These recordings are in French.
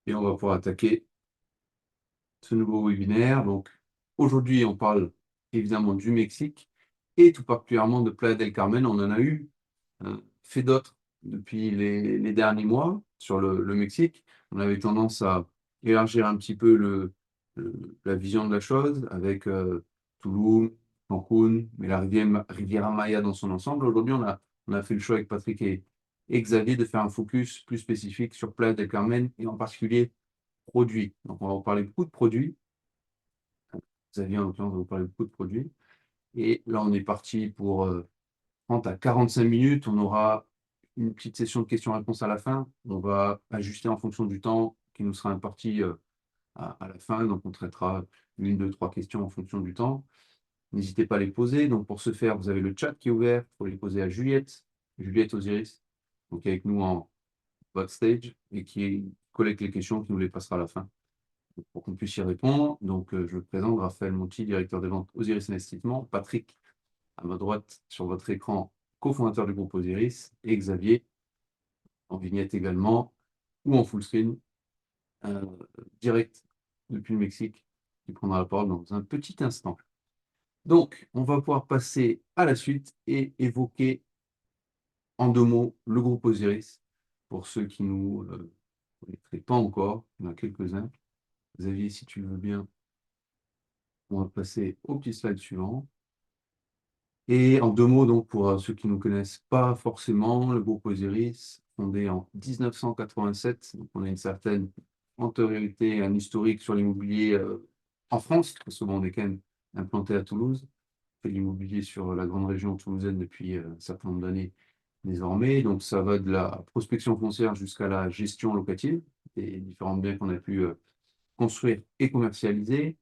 Et on va pouvoir attaquer ce nouveau webinaire. Donc, aujourd'hui, on parle évidemment du Mexique et tout particulièrement de Playa del Carmen. On en a eu fait d'autres depuis les derniers mois sur le Mexique. On avait tendance à élargir un petit peu la vision de la chose avec Tulum, Cancun, mais la Riviera Maya dans son ensemble. Aujourd'hui, on a fait le choix avec Patrick et Xavier de faire un focus plus spécifique sur Playa del Carmen et en particulier produits. Donc, on va vous parler beaucoup de produits. Xavier, en l'occurrence, va vous parler beaucoup de produits. Et là, on est parti pour 30 à 45 minutes. On aura une petite session de questions-réponses à la fin. On va ajuster en fonction du temps qui nous sera imparti à la fin. Donc, on traitera une, deux, trois questions en fonction du temps. N'hésitez pas à les poser. Donc, pour ce faire, vous avez le chat qui est ouvert. Il faut les poser à Juliette Osiris, donc avec nous en backstage et qui collecte les questions, qui nous les passera à la fin pour qu'on puisse y répondre. Donc, je vous présente Raphaël Monti, directeur des ventes Osiris Investissement, Patrick, à ma droite sur votre écran, cofondateur du groupe Osiris, et Xavier, en vignette également, ou en full screen, euh, direct depuis le Mexique, qui prendra la parole dans un petit instant. Donc, on va pouvoir passer à la suite et évoquer en deux mots le groupe Osiris, pour ceux qui nous connaîtraient pas encore, il y en a quelques-uns. Xavier, si tu veux bien, on va passer au petit slide suivant. Et en deux mots, donc, pour ceux qui ne nous connaissent pas forcément, le groupe Osiris, fondé en 1987, donc on a une certaine antériorité, un historique sur l'immobilier en France, parce que bon, on est quand même implanté à Toulouse, on fait de l'immobilier sur la grande région toulousaine depuis un certain nombre d'années désormais. Donc ça va de la prospection foncière jusqu'à la gestion locative des différents biens qu'on a pu construire et commercialiser.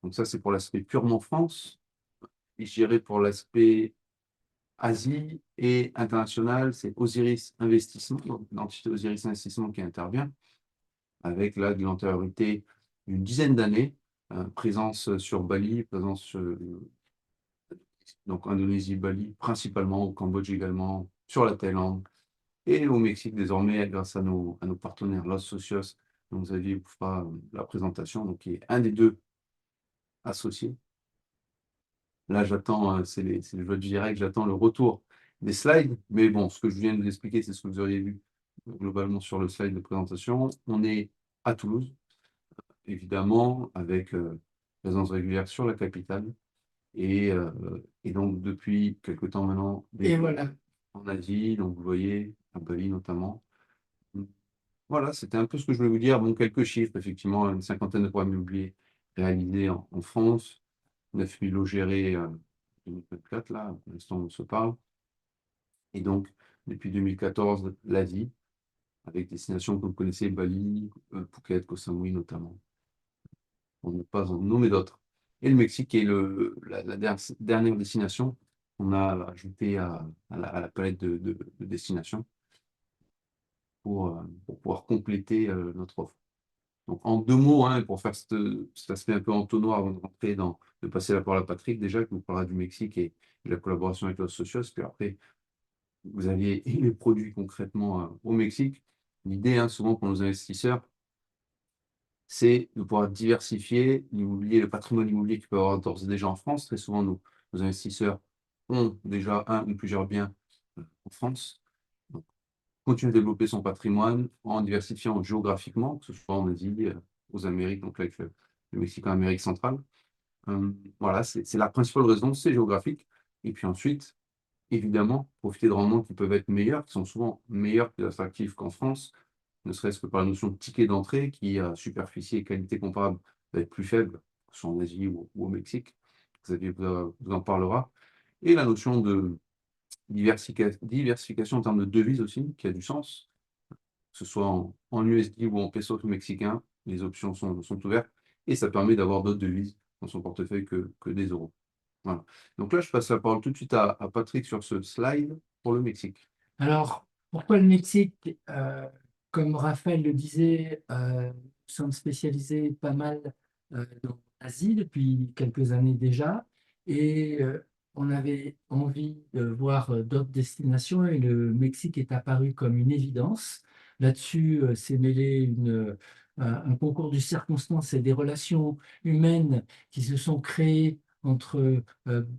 Donc ça, c'est pour l'aspect purement France. Et je dirais pour l'aspect Asie et international, c'est Osiris Investissement, donc l'entité Osiris Investissement qui intervient, avec là de l'antériorité d'une dizaine d'années, présence sur Bali, présence donc Indonésie, Bali, principalement au Cambodge également, sur la Thaïlande et au Mexique désormais grâce à nos partenaires Los Socios, dont Xavier vous fera la présentation, donc qui est un des deux associés. Là, j'attends, c'est le jeu du direct, j'attends le retour des slides. Mais bon, ce que je viens de vous expliquer, c'est ce que vous auriez vu globalement sur le slide de présentation. On est à Toulouse, évidemment, avec présence régulière sur la capitale. Et donc, depuis quelque temps maintenant, Et voilà. en Asie, donc vous voyez, à Bali notamment. Voilà, c'était un peu ce que je voulais vous dire. Bon, quelques chiffres, effectivement, une cinquantaine de programmes immobiliers réalisés en France, 9000 lots gérés en 2024, là, pour l'instant, on se parle. Et donc, depuis 2014, l'Asie, avec destination que vous connaissez, Bali, Phuket, Koh Samui notamment, pour ne pas en nommer d'autres. Et le Mexique est la dernière destination qu'on a ajoutée à la palette de destinations pour pouvoir compléter notre offre. Donc, en deux mots, hein, pour faire cet aspect un peu entonnoir avant de rentrer de passer la parole à Patrick, déjà, qui nous parlera du Mexique et la collaboration avec los socios, puis après, vous aviez les produits concrètement au Mexique. L'idée, hein, souvent pour nos investisseurs, c'est de pouvoir diversifier l'immobilier, le patrimoine immobilier qu'ils peuvent avoir d'ores et déjà en France. Très souvent, nos investisseurs ont déjà un ou plusieurs biens en France. Donc, continuer à développer son patrimoine en diversifiant géographiquement, que ce soit en Asie, aux Amériques, donc là, avec le Mexique en Amérique centrale. Voilà, c'est la principale raison, c'est géographique. Et puis ensuite, évidemment, profiter de rendements qui peuvent être meilleurs, qui sont souvent meilleurs plus attractifs qu'en France, ne serait-ce que par la notion de ticket d'entrée qui, à superficie et qualité comparable, va être plus faible, que ce soit en Asie ou au Mexique. Xavier vous en parlera. Et la notion de diversification en termes de devises aussi, qui a du sens, que ce soit en USD ou en pesos mexicains, les options sont ouvertes et ça permet d'avoir d'autres devises dans son portefeuille que des euros. Voilà. Donc là, je passe la parole tout de suite à Patrick sur ce slide pour le Mexique. Alors, pourquoi le Mexique? Comme Raphaël le disait, nous sommes spécialisés pas mal dans l'Asie depuis quelques années déjà. Et on avait envie de voir d'autres destinations et le Mexique est apparu comme une évidence. Là-dessus, s'est mêlée un concours de circonstances et des relations humaines qui se sont créées entre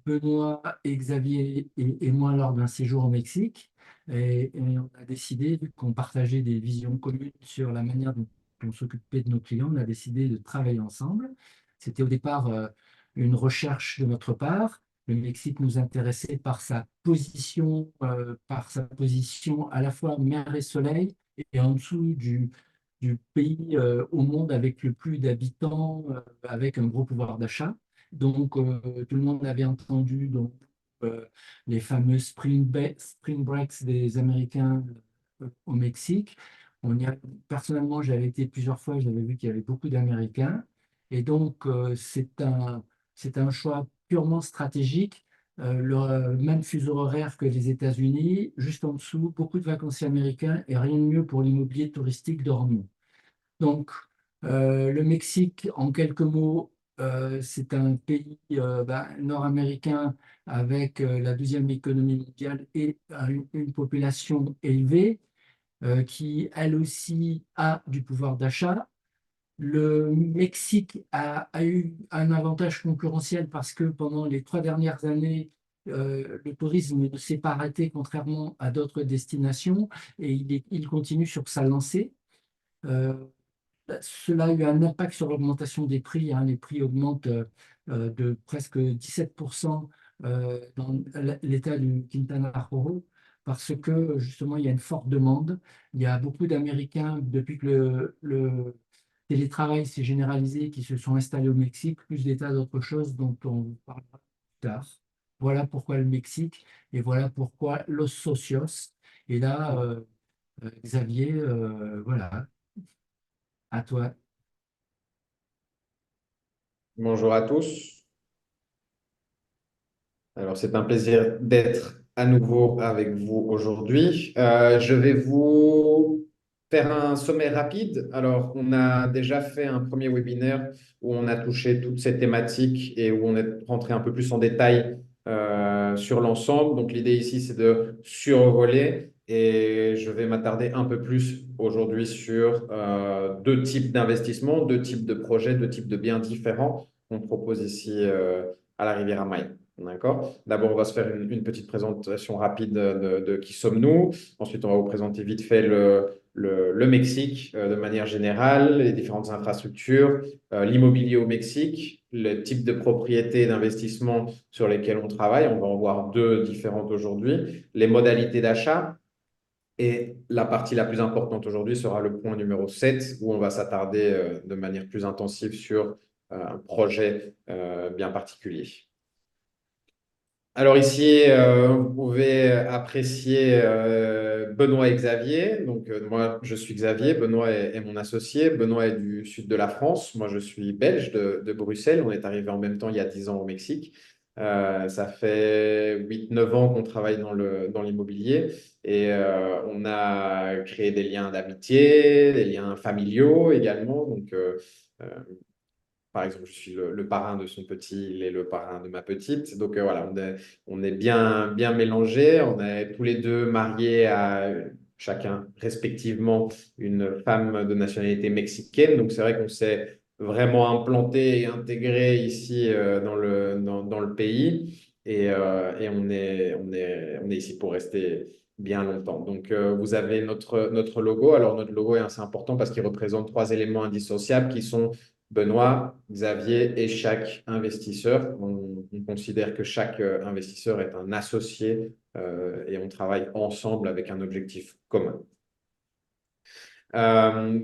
Benoît et Xavier et moi lors d'un séjour au Mexique. Et on a décidé, vu qu'on partageait des visions communes sur la manière dont on s'occupait de nos clients, on a décidé de travailler ensemble. C'était au départ une recherche de notre part. Le Mexique nous intéressait par sa position à la fois mer et soleil, et en dessous du pays au monde avec le plus d'habitants, avec un gros pouvoir d'achat. Donc, tout le monde avait entendu donc, euh, les fameux spring breaks des Américains au Mexique. On y a, personnellement, j'avais été plusieurs fois, j'avais vu qu'il y avait beaucoup d'Américains. Et donc, c'est un choix purement stratégique. Le même fuseau horaire que les États-Unis, juste en dessous, beaucoup de vacanciers américains et rien de mieux pour l'immobilier touristique dormant. Donc, le Mexique, en quelques mots, c'est un pays nord-américain avec la deuxième économie mondiale et une population élevée qui, elle aussi, a du pouvoir d'achat. Le Mexique a eu un avantage concurrentiel parce que pendant les 3 dernières années, le tourisme ne s'est pas arrêté contrairement à d'autres destinations et il continue sur sa lancée. Euh, Cela a eu un impact sur l'augmentation des prix, hein. Les prix augmentent de presque 17% dans l'état du Quintana Roo parce que justement il y a une forte demande. Il y a beaucoup d'Américains depuis que le télétravail s'est généralisé qui se sont installés au Mexique, plus des tas d'autres choses dont on parlera plus tard. Voilà pourquoi le Mexique et voilà pourquoi Los Socios. Et là, Xavier, voilà, à toi. Bonjour à tous. Alors, c'est un plaisir d'être à nouveau avec vous aujourd'hui. Je vais vous faire un sommaire rapide. Alors, on a déjà fait un premier webinaire où on a touché toutes ces thématiques et où on est rentré un peu plus en détail sur l'ensemble. Donc, l'idée ici, c'est de survoler et je vais m'attarder un peu plus aujourd'hui sur deux types d'investissements, deux types de projets, deux types de biens différents qu'on propose ici à la Riviera Maya. D'accord. D'abord, on va se faire une petite présentation rapide de qui sommes-nous. Ensuite, on va vous présenter vite fait le Mexique de manière générale, les différentes infrastructures, l'immobilier au Mexique, le type de propriété et d'investissement sur lesquels on travaille. On va en voir deux différentes aujourd'hui. Les modalités d'achat. Et la partie la plus importante aujourd'hui sera le point numéro 7, où on va s'attarder de manière plus intensive sur un projet bien particulier. Alors ici, vous pouvez apprécier Benoît et Xavier. Donc moi, je suis Xavier, Benoît est mon associé. Benoît est du sud de la France. Moi, je suis belge de Bruxelles. On est arrivé en même temps il y a 10 ans au Mexique. Ça fait 8, 9 ans qu'on travaille dans l'immobilier et on a créé des liens d'amitié, des liens familiaux également. Donc, par exemple, je suis le parrain de son petit, il est le parrain de ma petite. Donc voilà, on est bien, bien mélangés. On est tous les deux mariés à chacun respectivement une femme de nationalité mexicaine. Donc c'est vrai qu'on s'est vraiment implanté et intégré ici dans le pays. Et on est ici pour rester bien longtemps. Donc vous avez notre logo. Alors notre logo est assez important parce qu'il représente trois éléments indissociables qui sont Benoît, Xavier et chaque investisseur. On considère que chaque investisseur est un associé et on travaille ensemble avec un objectif commun.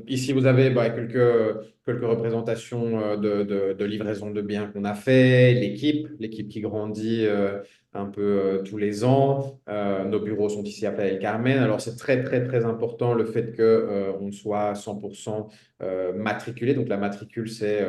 Ici, vous avez quelques représentations de livraison de biens qu'on a fait, l'équipe qui grandit un peu tous les ans. Nos bureaux sont ici à Playa del Carmen. Alors, c'est très, très, très important le fait qu'on soit à 100% matriculé. Donc, la matricule, c'est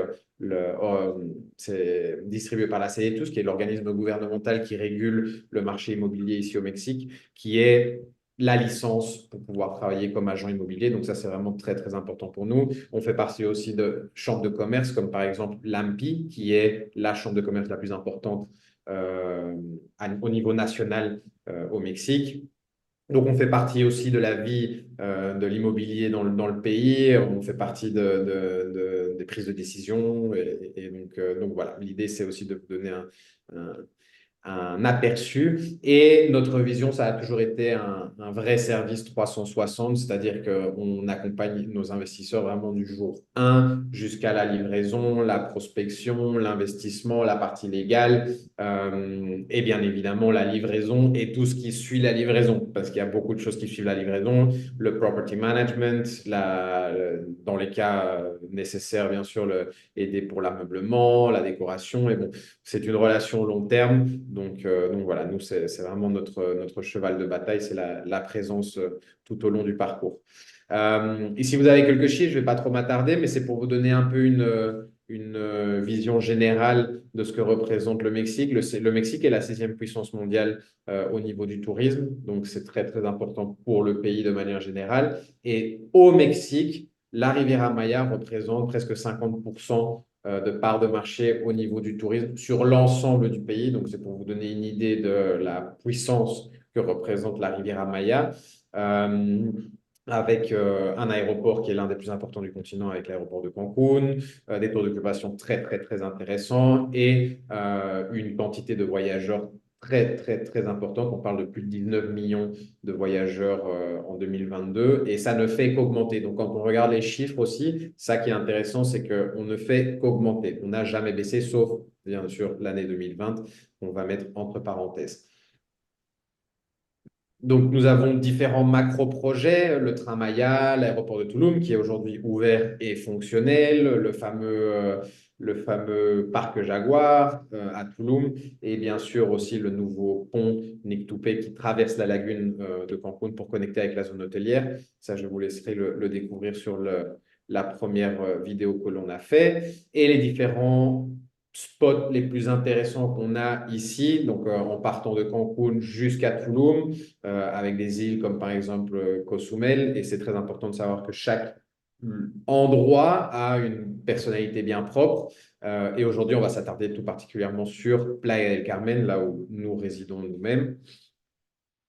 distribué par la CETUS, qui est l'organisme gouvernemental qui régule le marché immobilier ici au Mexique, qui est la licence pour pouvoir travailler comme agent immobilier. Donc ça, c'est vraiment très, très important pour nous. On fait partie aussi de chambres de commerce, comme par exemple l'AMPI, qui est la chambre de commerce la plus importante au niveau national au Mexique. Donc, on fait partie aussi de la vie de l'immobilier dans le pays. On fait partie des prises de décision. Et donc, voilà, l'idée, c'est aussi de vous donner un, un aperçu. Et notre vision, ça a toujours été un vrai service 360, c'est-à-dire qu'on accompagne nos investisseurs vraiment du jour 1 jusqu'à la livraison, la prospection, l'investissement, la partie légale et bien évidemment la livraison et tout ce qui suit la livraison, parce qu'il y a beaucoup de choses qui suivent la livraison, le property management, dans les cas nécessaires, bien sûr, aider pour l'ameublement, la décoration, et bon, c'est une relation long terme. Donc voilà, nous, c'est vraiment notre cheval de bataille, c'est la présence tout au long du parcours. Ici, vous avez quelques chiffres, je ne vais pas trop m'attarder, mais c'est pour vous donner un peu une vision générale de ce que représente le Mexique. Le Mexique est la 6e puissance mondiale au niveau du tourisme, donc c'est très, très important pour le pays de manière générale. Et au Mexique, la Riviera Maya représente presque 50% de part de marché au niveau du tourisme sur l'ensemble du pays. Donc, c'est pour vous donner une idée de la puissance que représente la Riviera Maya, avec un aéroport qui est l'un des plus importants du continent, avec l'aéroport de Cancun, des taux d'occupation très, très, très intéressants et une quantité de voyageurs très, très, très importante. On parle de plus de 19 millions de voyageurs en 2022 et ça ne fait qu'augmenter. Donc, quand on regarde les chiffres aussi, ça qui est intéressant, c'est qu'on ne fait qu'augmenter. On n'a jamais baissé, sauf bien sûr l'année 2020, qu'on va mettre entre parenthèses. Donc, nous avons différents macro-projets, le train Maya, l'aéroport de Tulum, qui est aujourd'hui ouvert et fonctionnel, le fameux parc Jaguar à Tulum, et bien sûr aussi le nouveau pont Nictupe qui traverse la lagune de Cancun pour connecter avec la zone hôtelière. Ça, je vous laisserai le découvrir sur la première vidéo que l'on a fait. Et les différents spots les plus intéressants qu'on a ici, donc en partant de Cancun jusqu'à Tulum, avec des îles comme par exemple Cozumel. Et c'est très important de savoir que chaque endroit a une personnalité bien propre. Et aujourd'hui, on va s'attarder tout particulièrement sur Playa del Carmen, là où nous résidons nous-mêmes.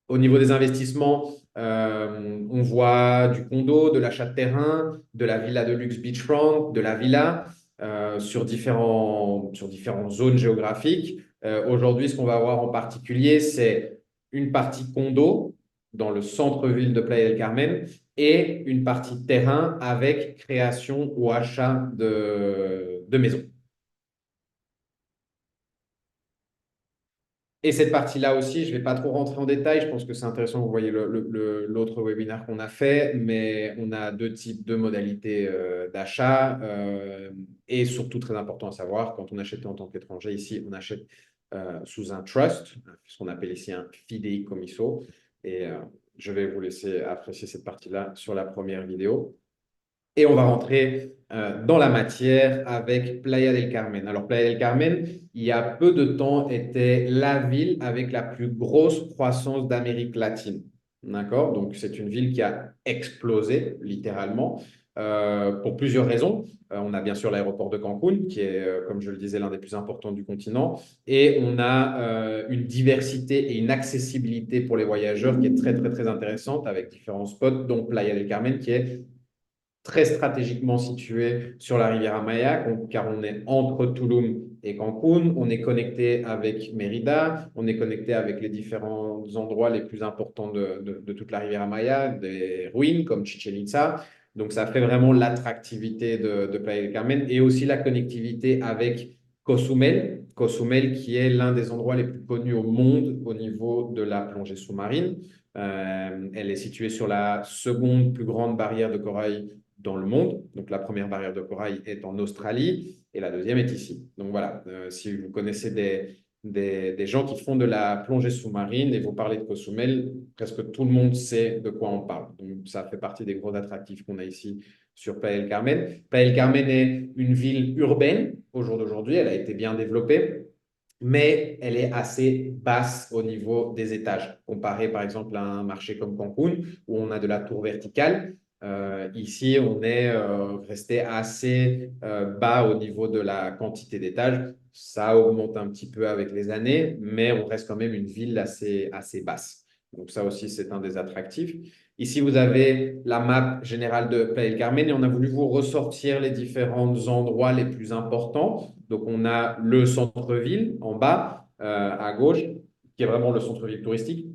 Au niveau des investissements, on voit du condo, de l'achat de terrain, de la villa de luxe beachfront, de la villa sur différentes zones géographiques. Aujourd'hui, ce qu'on va voir en particulier, c'est une partie condo dans le centre-ville de Playa del Carmen et une partie terrain avec création ou achat de maisons. Et cette partie-là aussi, je ne vais pas trop rentrer en détail. Je pense que c'est intéressant. Vous voyez l'autre webinaire qu'on a fait, mais on a deux types de modalités d'achat. Et surtout, très important à savoir, quand on achète en tant qu'étranger, ici, on achète sous un trust, ce qu'on appelle ici un fideicomiso. Et je vais vous laisser apprécier cette partie-là sur la première vidéo. Et on va rentrer dans la matière avec Playa del Carmen. Alors, Playa del Carmen, il y a peu de temps, était la ville avec la plus grosse croissance d'Amérique latine. D'accord? Donc, c'est une ville qui a explosé, littéralement, pour plusieurs raisons. On a bien sûr l'aéroport de Cancun, qui est, comme je le disais, l'un des plus importants du continent. Et on a une diversité et une accessibilité pour les voyageurs qui est très, très, très intéressante avec différents spots, dont Playa del Carmen, qui est très stratégiquement situé sur la Riviera Maya, car on est entre Tulum et Cancun, on est connecté avec Mérida, on est connecté avec les différents endroits les plus importants de toute la Riviera Maya, des ruines comme Chichen Itza. Donc, ça fait vraiment l'attractivité de Playa del Carmen et aussi la connectivité avec Cozumel. Cozumel, qui est l'un des endroits les plus connus au monde au niveau de la plongée sous-marine. Elle est située sur la seconde plus grande barrière de corail dans le monde. Donc, la première barrière de corail est en Australie et la deuxième est ici. Donc, voilà, si vous connaissez des gens qui font de la plongée sous-marine et vous parlez de Cozumel, presque tout le monde sait de quoi on parle. Donc, ça fait partie des gros attractifs qu'on a ici sur Playa del Carmen. Playa del Carmen est une ville urbaine au jour d'aujourd'hui. Elle a été bien développée, mais elle est assez basse au niveau des étages, comparé par exemple à un marché comme Cancun, où on a de la tour verticale. Ici, on est resté assez bas au niveau de la quantité d'étages. Ça augmente un petit peu avec les années, mais on reste quand même une ville assez basse. Donc ça aussi, c'est un des attractifs. Ici, vous avez la map générale de Playa del Carmen et on a voulu vous ressortir les différents endroits les plus importants. Donc on a le centre-ville en bas, à gauche, qui est vraiment le centre-ville touristique.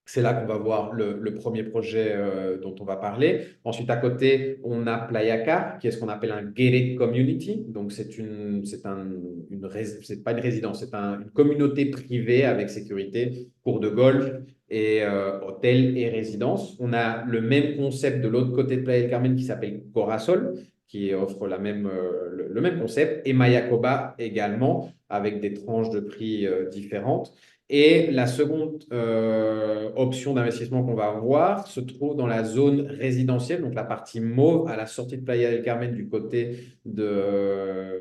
C'est là qu'on va voir le premier projet dont on va parler. Ensuite, à côté, on a Playa Car, qui est ce qu'on appelle un gated community. Donc, c'est pas une résidence, une communauté privée avec sécurité, cours de golf et hôtel et résidence. On a le même concept de l'autre côté de Playa del Carmen qui s'appelle Corasol, qui offre le même concept, et Mayacoba également, avec des tranches de prix différentes. Et la seconde option d'investissement qu'on va avoir se trouve dans la zone résidentielle, donc la partie mauve à la sortie de Playa del Carmen du côté de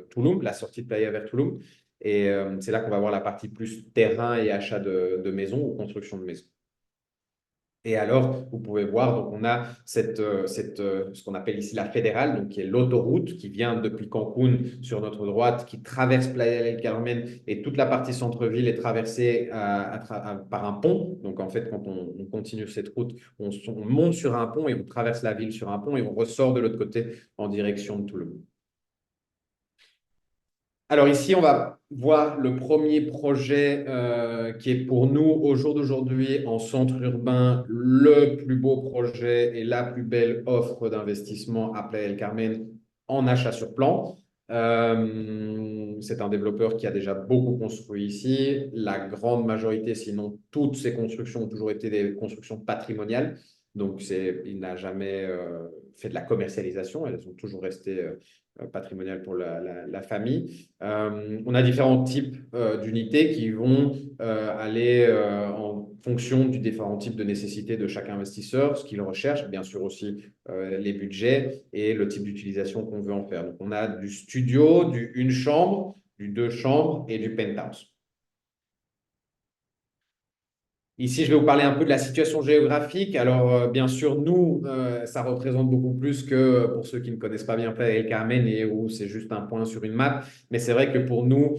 Tulum, la sortie de Playa vers Tulum. Et c'est là qu'on va voir la partie plus terrain et achat de maisons ou construction de maisons. Et alors, vous pouvez voir, donc on a ce qu'on appelle ici la fédérale, donc qui est l'autoroute qui vient depuis Cancun sur notre droite, qui traverse Playa del Carmen et toute la partie centre-ville est traversée par un pont. Donc en fait, quand on continue cette route, on monte sur un pont et on traverse la ville sur un pont et on ressort de l'autre côté en direction de Toulouse. Alors ici, on va voir le premier projet qui est pour nous, au jour d'aujourd'hui, en centre urbain, le plus beau projet et la plus belle offre d'investissement à Playa del Carmen en achat sur plan. C'est un développeur qui a déjà beaucoup construit ici. La grande majorité, sinon toutes ses constructions ont toujours été des constructions patrimoniales. Donc, il n'a jamais fait de la commercialisation. Elles ont toujours resté patrimoniales pour la famille. On a différents types d'unités qui vont aller en fonction du différents types de nécessités de chaque investisseur, ce qu'il recherche, bien sûr aussi les budgets et le type d'utilisation qu'on veut en faire. Donc, on a du studio, du une chambre, du deux chambres et du penthouse. Ici, je vais vous parler un peu de la situation géographique. Alors, bien sûr, nous, ça représente beaucoup plus que pour ceux qui ne connaissent pas bien Playa del Carmen et où c'est juste un point sur une map. Mais c'est vrai que pour nous,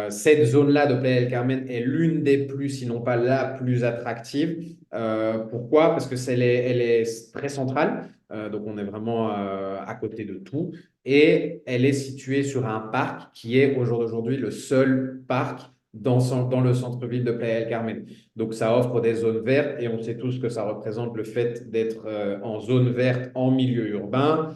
cette zone-là de Playa del Carmen est l'une des plus, sinon pas la plus attractive. Pourquoi? Parce que elle est très centrale. Donc, on est vraiment à côté de tout. Et elle est située sur un parc qui est au jour d'aujourd'hui le seul parc dans le centre-ville de Playa del Carmen. Donc, ça offre des zones vertes et on sait tous que ça représente le fait d'être en zone verte en milieu urbain.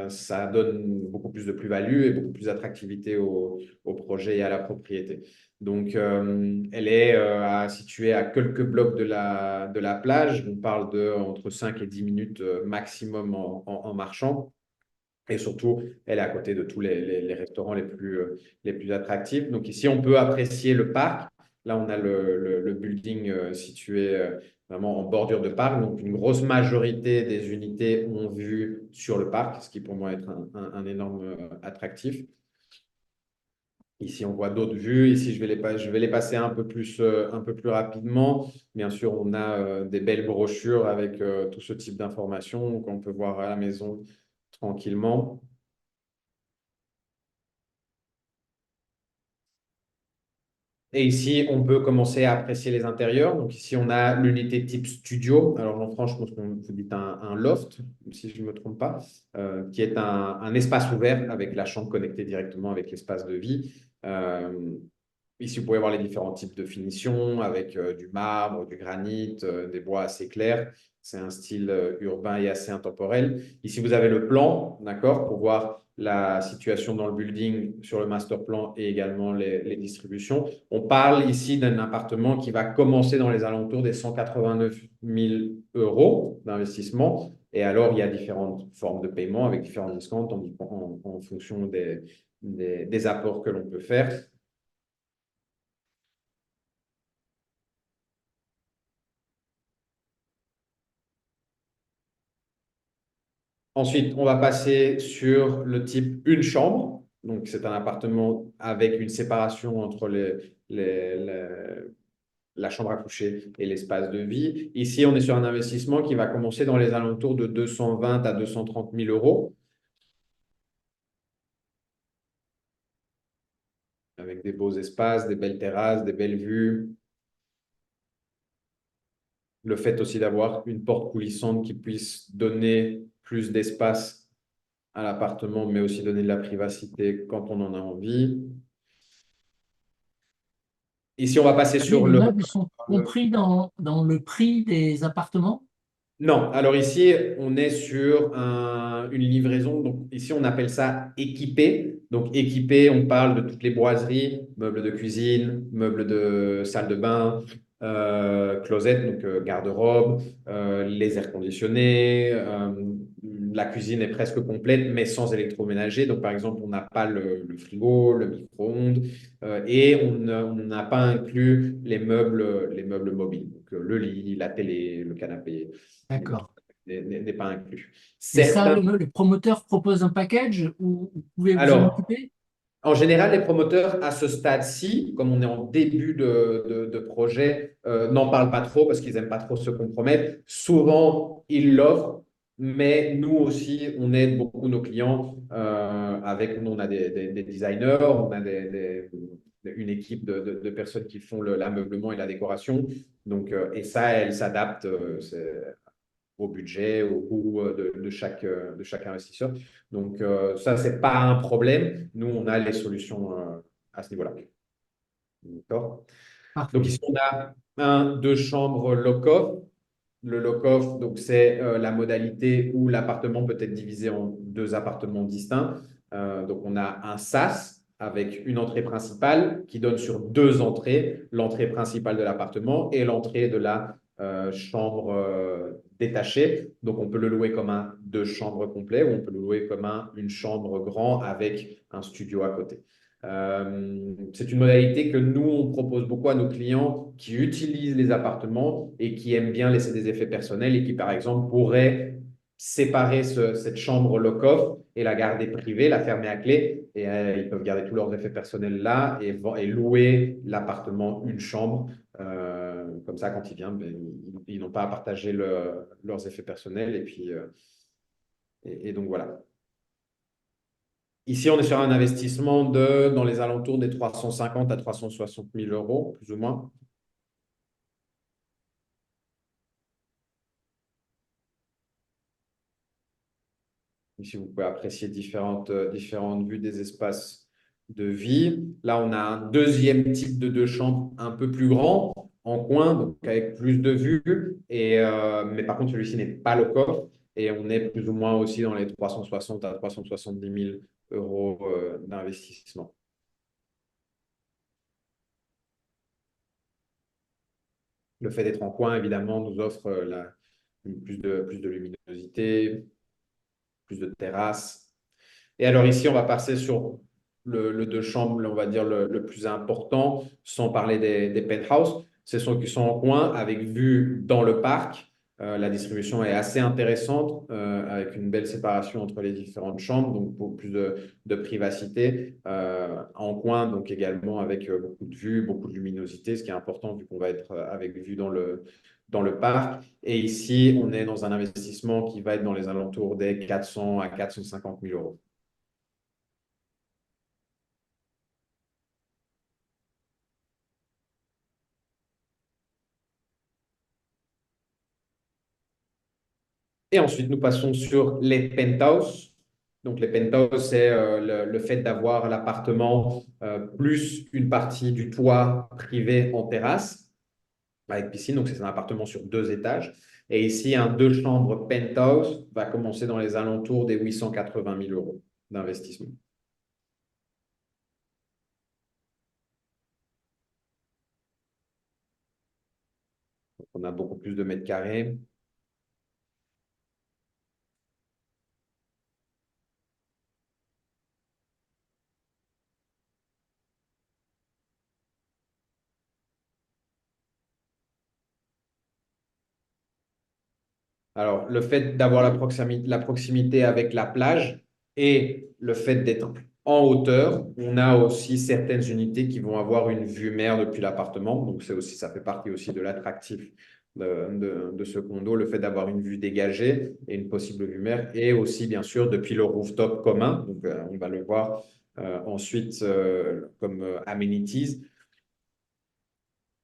Ça donne beaucoup plus de plus-value et beaucoup plus d'attractivité au projet et à la propriété. Donc, elle est située à quelques blocs de la plage. On parle de entre 5 et 10 minutes maximum en marchant. Et surtout, elle est à côté de tous les restaurants les plus attractifs. Donc ici, on peut apprécier le parc. Là, on a le building situé vraiment en bordure de parc. Donc, une grosse majorité des unités ont vue sur le parc, ce qui pour moi est un énorme attractif. Ici, on voit d'autres vues. Ici, je vais les passer un peu plus rapidement. Bien sûr, on a des belles brochures avec tout ce type d'informations qu'on peut voir à la maison tranquillement. Et ici, on peut commencer à apprécier les intérieurs. Donc ici, on a l'unité type studio. Alors en France, je pense qu'on vous dit un loft, si je ne me trompe pas, qui est un espace ouvert avec la chambre connectée directement avec l'espace de vie. Ici, vous pouvez voir les différents types de finitions avec du marbre, du granit, des bois assez clairs. C'est un style urbain et assez intemporel. Ici, vous avez le plan, d'accord, pour voir la situation dans le building sur le master plan et également les distributions. On parle ici d'un appartement qui va commencer dans les alentours des 189 000 euros d'investissement. Et alors, il y a différentes formes de paiement avec différents discounts en fonction des apports que l'on peut faire. Ensuite, on va passer sur le type une chambre. Donc, c'est un appartement avec une séparation entre la chambre à coucher et l'espace de vie. Ici, on est sur un investissement qui va commencer dans les alentours de 220 à 230 000 euros, avec des beaux espaces, des belles terrasses, des belles vues. Le fait aussi d'avoir une porte coulissante qui puisse donner plus d'espace à l'appartement, mais aussi donner de la privacité quand on en a envie. Ici, on va passer Ah oui, sur les le... meubles sont compris dans le prix des appartements? Non, alors ici, on est sur une livraison. Donc ici, on appelle ça équipé. Donc équipé, on parle de toutes les boiseries, meubles de cuisine, meubles de salle de bain, closet, donc garde-robe, les airs conditionnés. La cuisine est presque complète, mais sans électroménager. Donc par exemple, on n'a pas le frigo, le micro-ondes, et on n'a pas inclus les meubles mobiles. Donc le lit, la télé, le canapé D'accord. n'est pas inclus. Et ça, Certains, le promoteur propose un package où vous pouvez vous en alors, occuper? en général, les promoteurs, à ce stade-ci, comme on est en début de projet, n'en parlent pas trop parce qu'ils n'aiment pas trop se compromettre. Souvent, ils l'offrent, mais nous aussi, on aide beaucoup nos clients avec, nous, on a des designers, on a une équipe de personnes qui font l'ameublement et la décoration. Donc, et ça, elles s'adaptent. Au budget, au goût de chaque investisseur. Donc, ça, ce n'est pas un problème. Nous, on a les solutions à ce niveau-là. D'accord. Donc, Parfait. ici, on a deux chambres lock-off. Le lock-off, donc, c'est la modalité où l'appartement peut être divisé en deux appartements distincts. Donc, on a un sas avec une entrée principale qui donne sur deux entrées, l'entrée principale de l'appartement et l'entrée de la chambre détachée. Donc, on peut le louer comme un deux chambres complet ou on peut le louer comme une chambre grand avec un studio à côté. C'est une modalité que nous, on propose beaucoup à nos clients qui utilisent les appartements et qui aiment bien laisser des effets personnels et qui, par exemple, pourraient séparer cette chambre lock-off et la garder privée, la fermer à clé. Et ils peuvent garder tous leurs effets personnels là et louer l'appartement une chambre. Comme ça, quand ils viennent, ben, ils n'ont pas à partager leurs effets personnels. Et puis, et donc voilà. Ici, on est sur un investissement dans les alentours des 350 à 360 000 euros, plus ou moins. Ici, vous pouvez apprécier différentes vues des espaces de vie. Là, on a un deuxième type de deux chambres un peu plus grand, en coin, donc avec plus de vues. Mais par contre, celui-ci n'est pas le coffre. Et on est plus ou moins aussi dans les 360 à 370 000 euros d'investissement. Le fait d'être en coin, évidemment, nous offre plus de luminosité, plus de terrasse. Et alors ici, on va passer sur le deux chambres, on va dire le plus important, sans parler des penthouses. Ce sont qui sont en coin avec vue dans le parc. La distribution est assez intéressante avec une belle séparation entre les différentes chambres, donc pour plus de privacité. En coin, donc également avec beaucoup de vue, beaucoup de luminosité, ce qui est important vu qu'on va être avec vue dans le parc. Et ici, on est dans un investissement qui va être dans les alentours des 400 à 450 000 euros. Et ensuite, nous passons sur les penthouses. Donc, les penthouses, c'est le fait d'avoir l'appartement plus une partie du toit privé en terrasse avec piscine. Donc, c'est un appartement sur deux étages. Et ici, un deux chambres penthouse va commencer dans les alentours des 880 000 euros d'investissement. Donc, on a beaucoup plus de mètres carrés. Alors, le fait d'avoir la proximité avec la plage et le fait d'être en hauteur, on a aussi certaines unités qui vont avoir une vue mer depuis l'appartement. Donc, ça fait partie aussi de l'attractif de ce condo, le fait d'avoir une vue dégagée et une possible vue mer. Et aussi, bien sûr, depuis le rooftop commun. Donc, on va le voir ensuite comme amenities.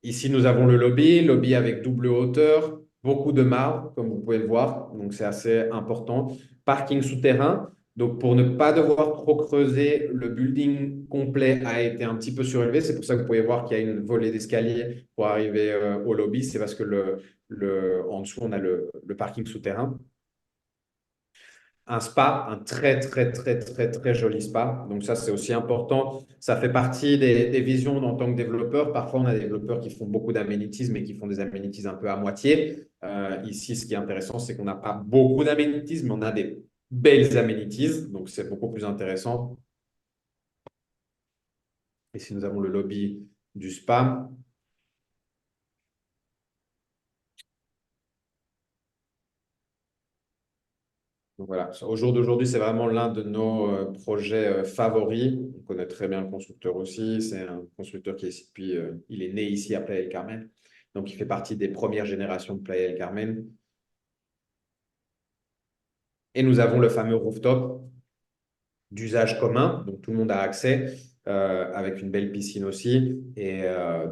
Ici, nous avons le lobby avec double hauteur, beaucoup de marbre, comme vous pouvez le voir, donc c'est assez important. Parking souterrain, donc pour ne pas devoir trop creuser, le building complet a été un petit peu surélevé. C'est pour ça que vous pouvez voir qu'il y a une volée d'escalier pour arriver au lobby. C'est parce que en dessous, on a le parking souterrain. Un spa, un très, très, très, très, très joli spa. Donc ça, c'est aussi important. Ça fait partie des visions en tant que développeur. Parfois, on a des développeurs qui font beaucoup d'aménities, mais qui font des aménities un peu à moitié. Ici, ce qui est intéressant, c'est qu'on n'a pas beaucoup d'aménities, mais on a des belles aménities. Donc, c'est beaucoup plus intéressant. Ici, nous avons le lobby du spa. Donc voilà, au jour d'aujourd'hui, c'est vraiment l'un de nos projets favoris. On connaît très bien le constructeur aussi. C'est un constructeur qui est ici depuis, il est né ici à Playa del Carmen. Donc, il fait partie des premières générations de Playa del Carmen. Et nous avons le fameux rooftop d'usage commun. Donc, tout le monde a accès avec une belle piscine aussi. Et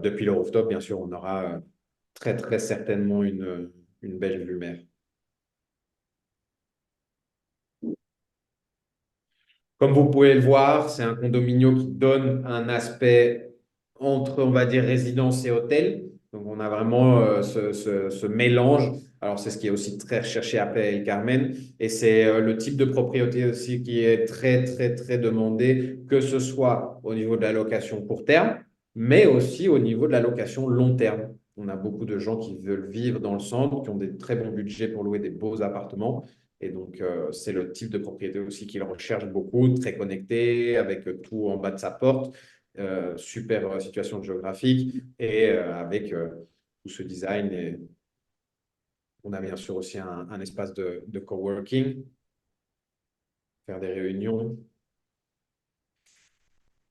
depuis le rooftop, bien sûr, on aura très, très certainement une belle vue mer. Comme vous pouvez le voir, c'est un condominio qui donne un aspect entre, on va dire, résidence et hôtel. Donc, on a vraiment ce mélange. Alors, c'est ce qui est aussi très recherché à Playa del Carmen. Et c'est le type de propriété aussi qui est très, très, très demandé, que ce soit au niveau de la location court terme, mais aussi au niveau de la location long terme. On a beaucoup de gens qui veulent vivre dans le centre, qui ont des très bons budgets pour louer des beaux appartements. Et donc, c'est le type de propriété aussi qu'il recherche beaucoup, très connecté, avec tout en bas de sa porte, super situation géographique et avec tout ce design. Et on a bien sûr aussi un espace de coworking, faire des réunions.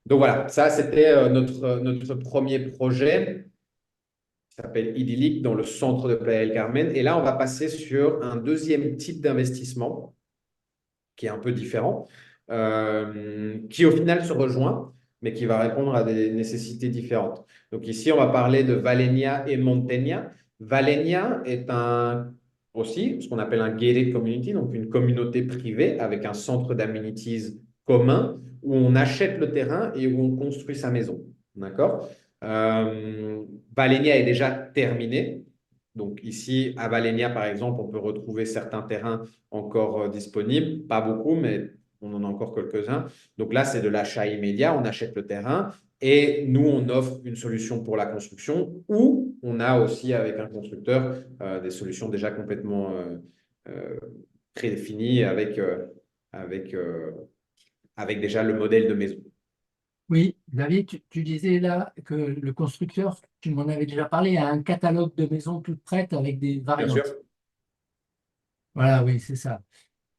Donc voilà, ça c'était notre premier projet qui s'appelle Idyllic dans le centre de Playa del Carmen. Et là, on va passer sur un deuxième type d'investissement qui est un peu différent, qui au final se rejoint, mais qui va répondre à des nécessités différentes. Donc ici, on va parler de Valenia et Montenia. Valenia est aussi ce qu'on appelle un gated community, donc une communauté privée avec un centre d'amenities commun où on achète le terrain et où on construit sa maison. D'accord? Valenia est déjà terminé. Donc ici, à Valenia, par exemple, on peut retrouver certains terrains encore disponibles, pas beaucoup, mais on en a encore quelques-uns. Donc là, c'est de l'achat immédiat, on achète le terrain et nous, on offre une solution pour la construction ou on a aussi avec un constructeur des solutions déjà complètement euh, prédéfinies avec, euh, avec déjà le modèle de maison. Oui, David, tu disais là que le constructeur, tu m'en avais déjà parlé, a un catalogue de maisons toutes prêtes avec des Bien sûr. variantes. Voilà, oui, c'est ça.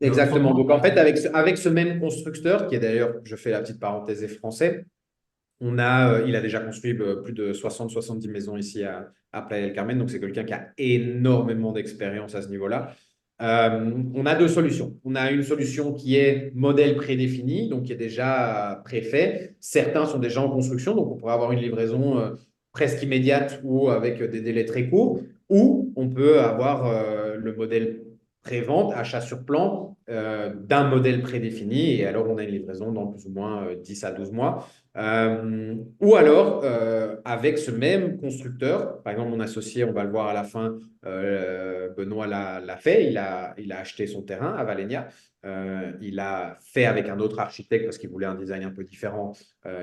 Et Exactement. autrement, Donc en fait, avec ce même constructeur, qui est d'ailleurs, je fais la petite parenthèse, est français, il a déjà construit plus de 60-70 maisons ici à Playa del Carmen. Donc, c'est quelqu'un qui a énormément d'expérience à ce niveau-là. On a deux solutions. On a une solution qui est modèle prédéfini, donc qui est déjà préfait. Certains sont déjà en construction, donc on pourrait avoir une livraison presque immédiate ou avec des délais très courts. Ou on peut avoir le modèle pré-vente, achat sur plan, d'un modèle prédéfini. Et alors, on a une livraison dans plus ou moins 10 à 12 mois. Ou alors, avec ce même constructeur, par exemple, mon associé, on va le voir à la fin, Benoît l'a fait, il a acheté son terrain à Valenia. Il a fait avec un autre architecte parce qu'il voulait un design un peu différent.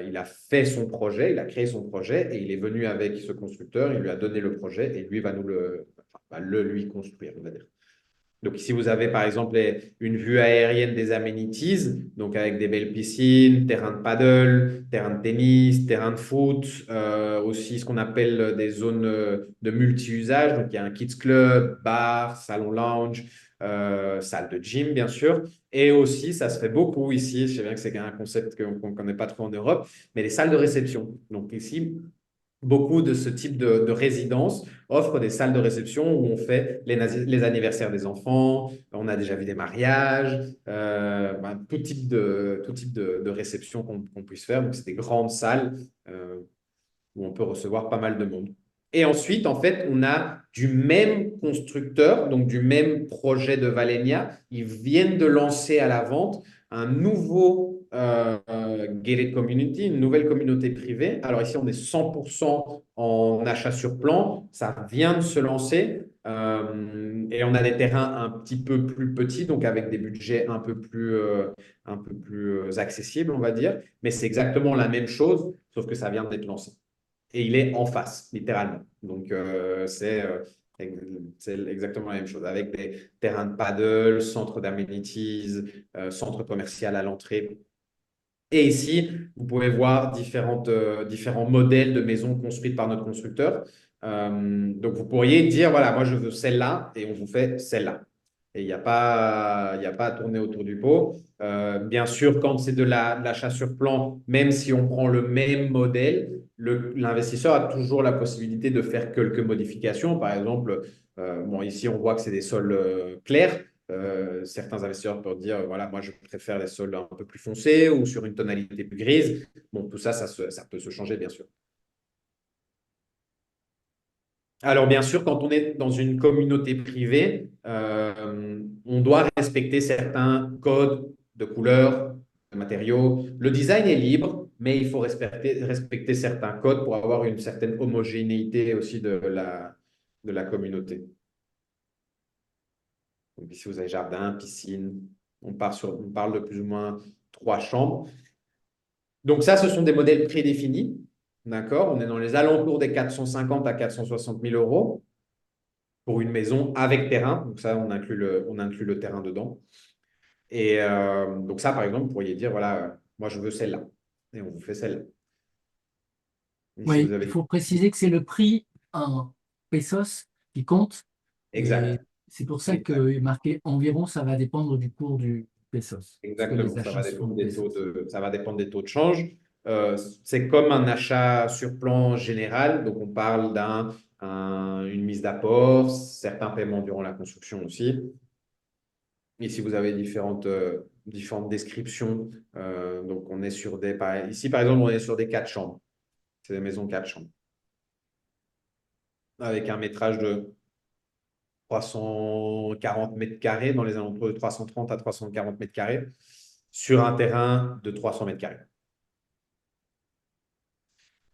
Il a fait son projet, il a créé son projet et il est venu avec ce constructeur, il lui a donné le projet et lui va va le lui construire, on va dire. Donc ici, vous avez par exemple une vue aérienne des amenities, donc avec des belles piscines, terrain de paddle, terrain de tennis, terrain de foot, aussi ce qu'on appelle des zones de multi-usage. Donc il y a un kids club, bar, salon lounge, salle de gym bien sûr. Et aussi, ça se fait beaucoup ici, je sais bien que c'est un concept qu'on ne connaît pas trop en Europe, mais les salles de réception. Donc ici, beaucoup de ce type de résidences offrent des salles de réception où on fait les anniversaires des enfants, on a déjà vu des mariages, tout type de réception qu'on puisse faire. Donc, c'est des grandes salles où on peut recevoir pas mal de monde. Et ensuite, en fait, on a du même constructeur, donc du même projet de Valenia, ils viennent de lancer à la vente un nouveau gated community, une nouvelle communauté privée. Alors ici, on est 100% en achat sur plan. Ça vient de se lancer et on a des terrains un petit peu plus petits, donc avec des budgets un peu plus accessibles, on va dire. Mais c'est exactement la même chose, sauf que ça vient d'être lancé. Et il est en face, littéralement. Donc, c'est exactement la même chose, avec des terrains de paddle, centre d'amenities, centre commercial à l'entrée. Et ici, vous pouvez voir différents modèles de maisons construites par notre constructeur. Donc, vous pourriez dire, voilà, moi, je veux celle-là, et on vous fait celle-là. Et il n'y a pas à tourner autour du pot. Bien sûr, quand c'est de l'achat sur plan, même si on prend le même modèle, l'investisseur a toujours la possibilité de faire quelques modifications. Par exemple, bon, ici, on voit que c'est des sols clairs. Certains investisseurs peuvent dire, voilà, moi, je préfère les sols un peu plus foncés ou sur une tonalité plus grise. Bon, tout ça, ça peut se changer, bien sûr. Alors, bien sûr, quand on est dans une communauté privée, on doit respecter certains codes de couleurs, de matériaux. Le design est libre, mais il faut respecter certains codes pour avoir une certaine homogénéité aussi de la communauté. Donc, ici, vous avez jardin, piscine. On parle de plus ou moins 3 chambres. Donc, ça, ce sont des modèles prédéfinis. D'accord? On est dans les alentours des 450 à 460 000 euros pour une maison avec terrain. Donc ça, on inclut le terrain dedans. Et donc ça, par exemple, vous pourriez dire, voilà, moi, je veux celle-là. Et on vous fait celle-là. Ici, Oui, vous il avez... faut préciser que c'est le prix en pesos qui compte. Et Exact. c'est pour ça Exact. que marqué environ, ça va dépendre du cours du pesos. Parce que les Exactement. Ça achats va se font dépendre en des taux pesos. ça va dépendre des taux de change. C'est comme un achat sur plan général. Donc, on parle une mise d'apport, certains paiements durant la construction aussi. Ici, vous avez différentes descriptions. Donc, on est sur ici, par exemple, on est sur des 4 chambres. C'est des maisons 4 chambres. Avec un métrage de 340 mètres carrés, dans les alentours de 330 à 340 mètres carrés, sur un terrain de 300 mètres carrés.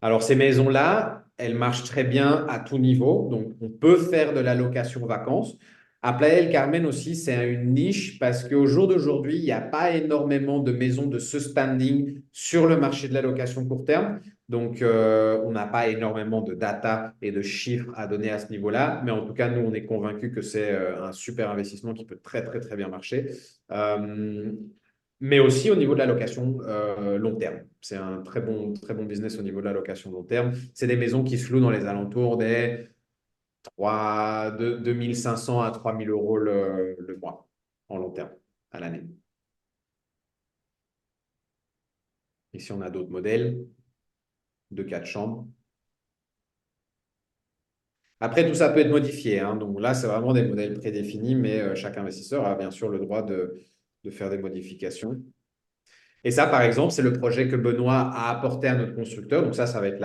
Alors, ces maisons-là, elles marchent très bien à tout niveau. Donc, on peut faire de la location vacances. À Playa del Carmen aussi, c'est une niche parce qu'au jour d'aujourd'hui, il n'y a pas énormément de maisons de ce standing sur le marché de la location court terme. Donc, on n'a pas énormément de data et de chiffres à donner à ce niveau-là. Mais en tout cas, nous, on est convaincus que c'est un super investissement qui peut très, très, très bien marcher. Euh, mais aussi au niveau de la location long terme. C'est un très bon business au niveau de la location long terme. C'est des maisons qui se louent dans les alentours des 2 500 à 3 000 euros le mois en long terme, à l'année. Ici, on a d'autres modèles de 4 chambres. Après, tout ça peut être modifié, hein. Donc là, c'est vraiment des modèles prédéfinis, mais chaque investisseur a bien sûr le droit de faire des modifications. Et ça, par exemple, c'est le projet que Benoît a apporté à notre constructeur. Donc ça va être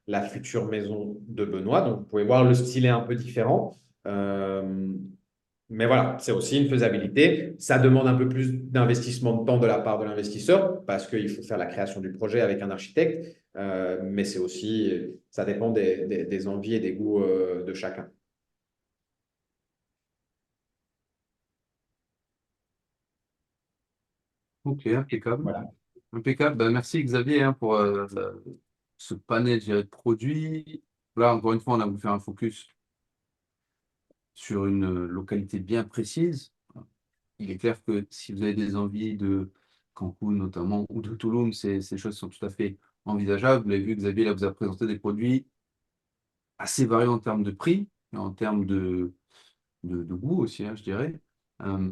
la future maison de Benoît. Donc vous pouvez voir, le style est un peu différent. Mais voilà, c'est aussi une faisabilité. Ça demande un peu plus d'investissement de temps de la part de l'investisseur parce qu'il faut faire la création du projet avec un architecte. Mais c'est aussi, ça dépend des envies et des goûts de chacun. Ok, impeccable. Voilà. Impeccable. Ben, merci Xavier hein, pour ce panel je dirais, de produits. Là, encore une fois, on a voulu faire un focus sur une localité bien précise. Il est clair que si vous avez des envies de Cancun notamment ou de Tulum, ces choses sont tout à fait envisageables. Vous l'avez vu, Xavier là, vous a présenté des produits assez variés en termes de prix et en termes de goût aussi, hein, je dirais. Euh,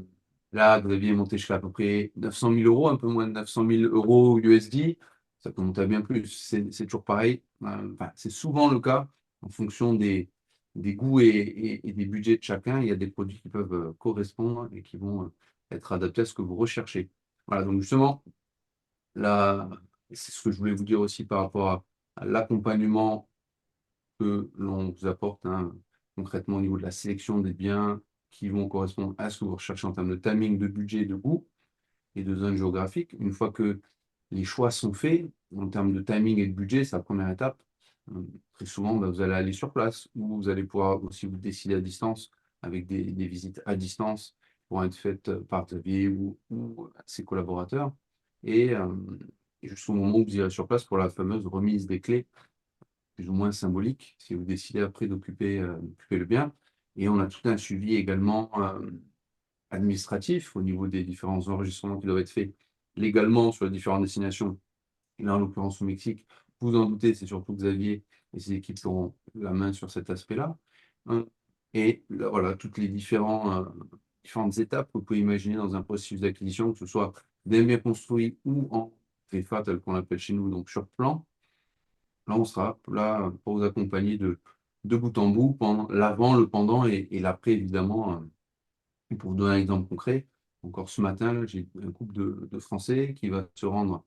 Là, Xavier est monté jusqu'à à peu près 900 000 euros, un peu moins de 900 000 euros USD. Ça peut monter à bien plus. C'est toujours pareil. Enfin, c'est souvent le cas en fonction des goûts et des budgets de chacun. Il y a des produits qui peuvent correspondre et qui vont être adaptés à ce que vous recherchez. Voilà, donc justement, là, c'est ce que je voulais vous dire aussi par rapport à l'accompagnement que l'on vous apporte concrètement au niveau de la sélection des biens qui vont correspondre à ce que vous recherchez en termes de timing, de budget, de goût et de zone géographique. Une fois que les choix sont faits, en termes de timing et de budget, c'est la première étape. Très souvent, vous allez aller sur place ou vous allez pouvoir aussi vous décider à distance avec des visites à distance qui vont être faites par Xavier ou ses collaborateurs. Et jusqu'au moment où vous irez sur place pour la fameuse remise des clés, plus ou moins symbolique, si vous décidez après d'occuper le bien. Et on a tout un suivi également administratif au niveau des différents enregistrements qui doivent être faits légalement sur les différentes destinations. Et là, en l'occurrence, au Mexique, vous en doutez, c'est surtout Xavier et ses équipes qui auront la main sur cet aspect-là. Et là, voilà, toutes les différentes étapes que vous pouvez imaginer dans un processus d'acquisition, que ce soit d'un bien construit ou en VFA, tel qu'on l'appelle chez nous, donc sur plan. Là, on sera là pour vous accompagner de bout en bout, pendant l'avant, le pendant et l'après, évidemment. Et pour vous donner un exemple concret, encore ce matin, là, j'ai un couple de Français qui va se rendre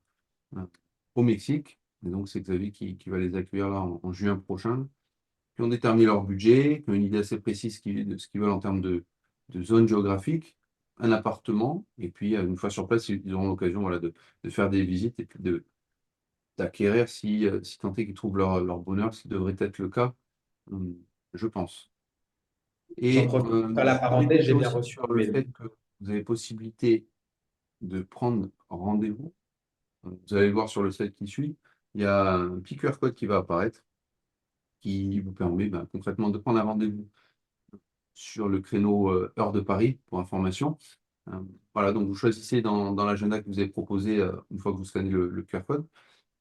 au Mexique. Et donc, c'est Xavier qui va les accueillir là en juin prochain, qui ont déterminé leur budget, qui ont une idée assez précise de ce qu'ils veulent en termes de zone géographique, un appartement, et puis une fois sur place, ils auront l'occasion voilà, de faire des visites et puis d'acquérir si tant est qu'ils trouvent leur bonheur, ce qui devrait être le cas, je pense. J'en Et profite pour faire la je voulais parenthèse, j'ai compter bien aussi reçu sur le le mail. fait que vous avez possibilité de prendre rendez-vous. Vous allez le voir sur le site qui suit. Il y a un petit QR code qui va apparaître qui vous permet concrètement de prendre un rendez-vous sur le créneau heure de Paris pour information. Euh, voilà, donc vous choisissez dans l'agenda que vous avez proposé une fois que vous scannez le QR code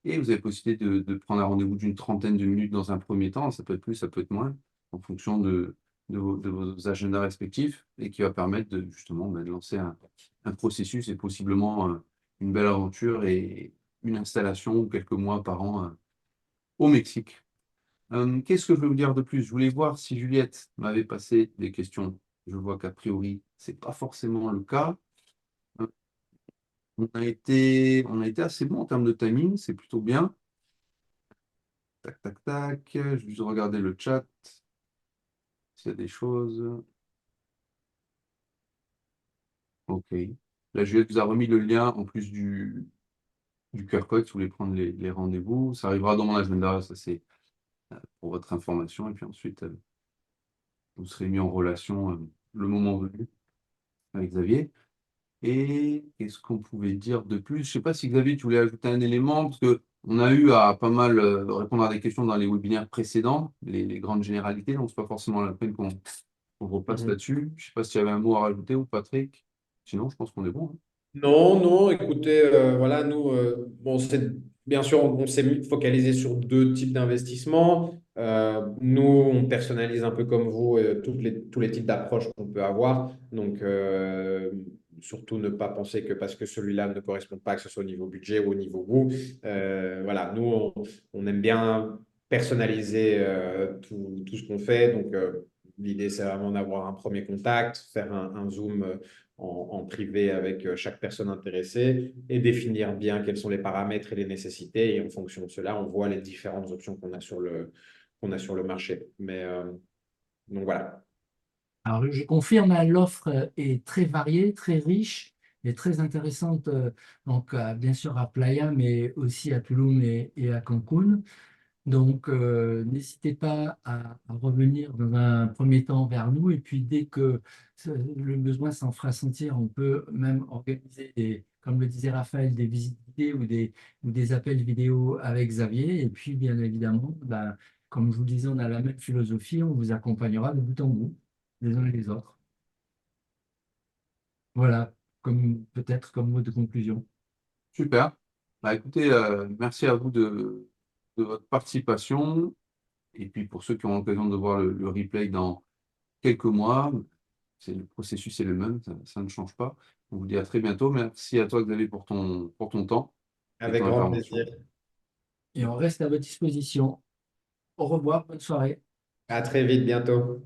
et vous avez possibilité de prendre un rendez-vous d'une trentaine de minutes dans un premier temps. Ça peut être plus, ça peut être moins en fonction de vos agendas respectifs et qui va permettre justement de lancer un processus et possiblement une belle aventure et une installation ou quelques mois par an au Mexique. Qu'est-ce que je veux vous dire de plus? Je voulais voir si Juliette m'avait passé des questions. Je vois qu'a priori, ce n'est pas forcément le cas. Euh, on a été assez bon en termes de timing, c'est plutôt bien. Tac, tac, tac. Je vais juste regarder le chat s'il y a des choses. OK. Là, Juliette vous a remis le lien en plus du QR code si vous voulez prendre les rendez-vous. Ça arrivera dans mon agenda, ça c'est pour votre information. Et puis ensuite, vous serez mis en relation le moment venu avec Xavier. Et qu'est-ce qu'on pouvait dire de plus? Je ne sais pas si Xavier, tu voulais ajouter un élément, parce qu'on a eu à pas mal répondre à des questions dans les webinaires précédents, les grandes généralités, donc ce n'est pas forcément la peine qu'on repasse Mhm. là-dessus. Je ne sais pas s'il y avait un mot à rajouter ou Patrick. Sinon, je pense qu'on est bon, hein. Non, non, écoutez, voilà, nous, bon, bien sûr, on s'est focalisé sur deux types d'investissements. Nous, on personnalise un peu comme vous tous les types d'approches qu'on peut avoir. Donc, surtout ne pas penser que parce que celui-là ne correspond pas, que ce soit au niveau budget ou au niveau goût. Voilà, nous, on aime bien personnaliser tout ce qu'on fait. Donc, l'idée, c'est vraiment d'avoir un premier contact, faire un zoom en privé avec chaque personne intéressée et définir bien quels sont les paramètres et les nécessités. Et en fonction de cela, on voit les différentes options qu'on a sur le marché. Mais donc voilà. Alors, je confirme, hein, l'offre est très variée, très riche et très intéressante, donc bien sûr à Playa, mais aussi à Tulum et à Cancun. Donc, n'hésitez pas à revenir dans un premier temps vers nous. Et puis, dès que le besoin s'en fera sentir, on peut même organiser, comme le disait Raphaël, des visites guidées ou des appels vidéo avec Xavier. Et puis, bien évidemment, ben, comme je vous le disais, on a la même philosophie. On vous accompagnera de bout en bout, les uns et les autres. Voilà, peut-être comme mot de conclusion. Super. Écoutez, merci à vous de votre participation. Et puis pour ceux qui ont l'occasion de voir le replay dans quelques mois, le processus est le même, ça ne change pas. On vous dit à très bientôt. Merci à toi, Xavier, pour ton temps et Avec ton grand intervention. plaisir. Et on reste à votre disposition. Au revoir, bonne soirée. À très vite, bientôt.